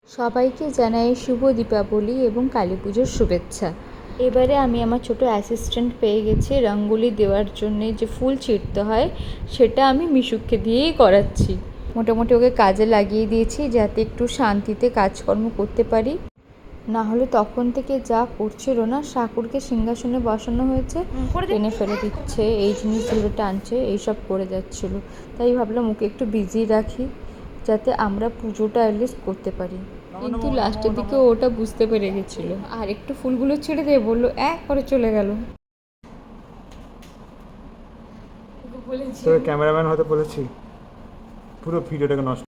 সবাইকে জানাই শুভ দীপাবলি এবং কালী পুজোর শুভেচ্ছা। এবারে আমি আমার ছোট অ্যাসিস্ট্যান্ট পেয়ে গেছি রঙ্গোলি দেওয়ার জন্যে, যে ফুল ছিঁড়তে হয় সেটা আমি মিশুককে দিয়েই করাচ্ছি। মোটামুটি ওকে কাজে লাগিয়ে দিয়েছি যাতে একটু শান্তিতে কাজকর্ম করতে পারি, না হলে তখন থেকে যা করছিল না, ঠাকুরকে সিংহাসনে বসানো হয়েছে টেনে ফেলে দিচ্ছে, এই জিনিসগুলো টানছে, এইসব করে যাচ্ছিলো। তাই ভাবলাম ওকে একটু বিজি রাখি যাতে আমরা পুজোটা অ্যাটলিস্ট করতে পারি। কিন্তু লাস্টের দিকে ওটা বুঝতে পেরে গেছিল, আর একটু ফুলগুলো ছেড়ে দিয়ে বললো এক করে চলে গেল। তোকে ক্যামেরাম্যান হতে বলেছি, পুরো ভিডিওটাকে নষ্ট।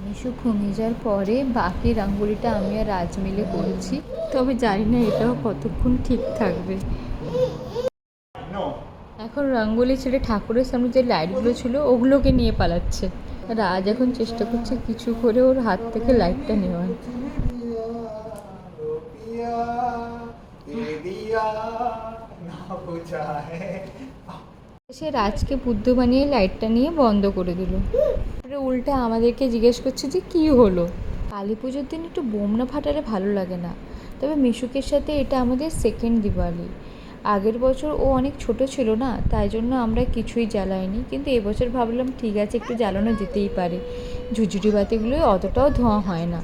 মিশু ঘুমিয়ে যাওয়ার পরে বাকি রঙ্গোলিটা আমি আর রাজ মিলে করেছি, তবে জানি না এটাও কতক্ষণ ঠিক থাকবে। এখন রঙ্গোলি ছেড়ে ঠাকুরের সামনে যে লাইটগুলো ছিল ওগুলোকে নিয়ে পালাচ্ছে। রাজ এখন চেষ্টা করছে কিছু করে ওর হাত থেকে লাইটটা নেওয়ার। সে রাজকে বুদ্ধ বানিয়ে লাইটটা নিয়ে বন্ধ করে দিল। উল্টে আমাদেরকে জিজ্ঞেস করছে যে কী হলো। কালী পুজোর দিন একটু বোম না ফাটালে ভালো লাগে না, তবে মিশুকের সাথে এটা আমাদের সেকেন্ড দিওয়ালি। আগের বছর ও অনেক ছোট ছিল না, তাই জন্য আমরা কিছুই জ্বালাইনি, কিন্তু এবছর ভাবলাম ঠিক আছে একটু জ্বালানো যেতেই পারে, ঝুরঝুরি বাতিগুলো অতটাও ধোঁয়া হয় না।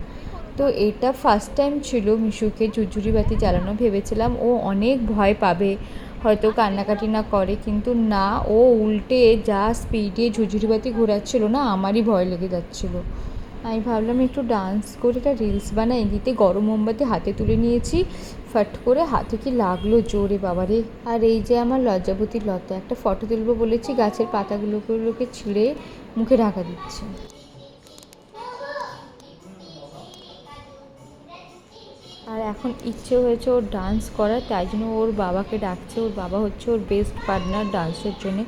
তো এটা ফার্স্ট টাইম ছিল মিশুকে ঝুরঝুরি বাতি জ্বালানো। ভেবেছিলাম ও অনেক ভয় পাবে, হয়তো কান্নাকাটি না করে, কিন্তু না, ও উল্টে যা স্পিডে ঝুরঝুরি বাতি ঘোরাচ্ছিল না, আমারই ভয় লেগে যাচ্ছিলো। আমি ভাবলাম একটু ডান্স করে একটা রিলস বানাই, দিতে গরম মোমবাতি হাতে তুলে নিয়েছি, ফট করে হাতে কি লাগলো জোরে বাবারে। আর এই যে আমার লজ্জাবতী লতা, একটা ফটো তুলবো বলেছি, গাছের পাতাগুলোকে ছিঁড়ে মুখে ঢাকা দিচ্ছে। আর এখন ইচ্ছে হয়েছে ওর ডান্স করার, তাই জন্য ওর বাবাকে ডাকছে। ওর বাবা হচ্ছে ওর বেস্ট পার্টনার ডান্সের জন্যে।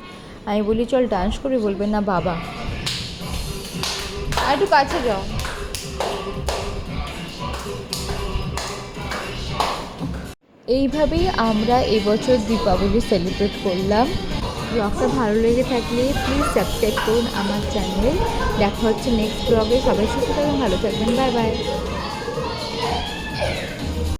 আমি বলি চল ডান্স করি, বলবে না বাবা। আর একটু কাছে যাও। এইভাবেই আমরা এবছর দীপাবলি সেলিব্রেট করলাম। ব্লগটা ভালো লেগে থাকলে প্লিজ সাবস্ক্রাইব করুন আমার চ্যানেল। দেখা হচ্ছে নেক্সট ব্লগে। সবাই সুস্থ থাকবেন, ভালো থাকবেন, বাই বাই।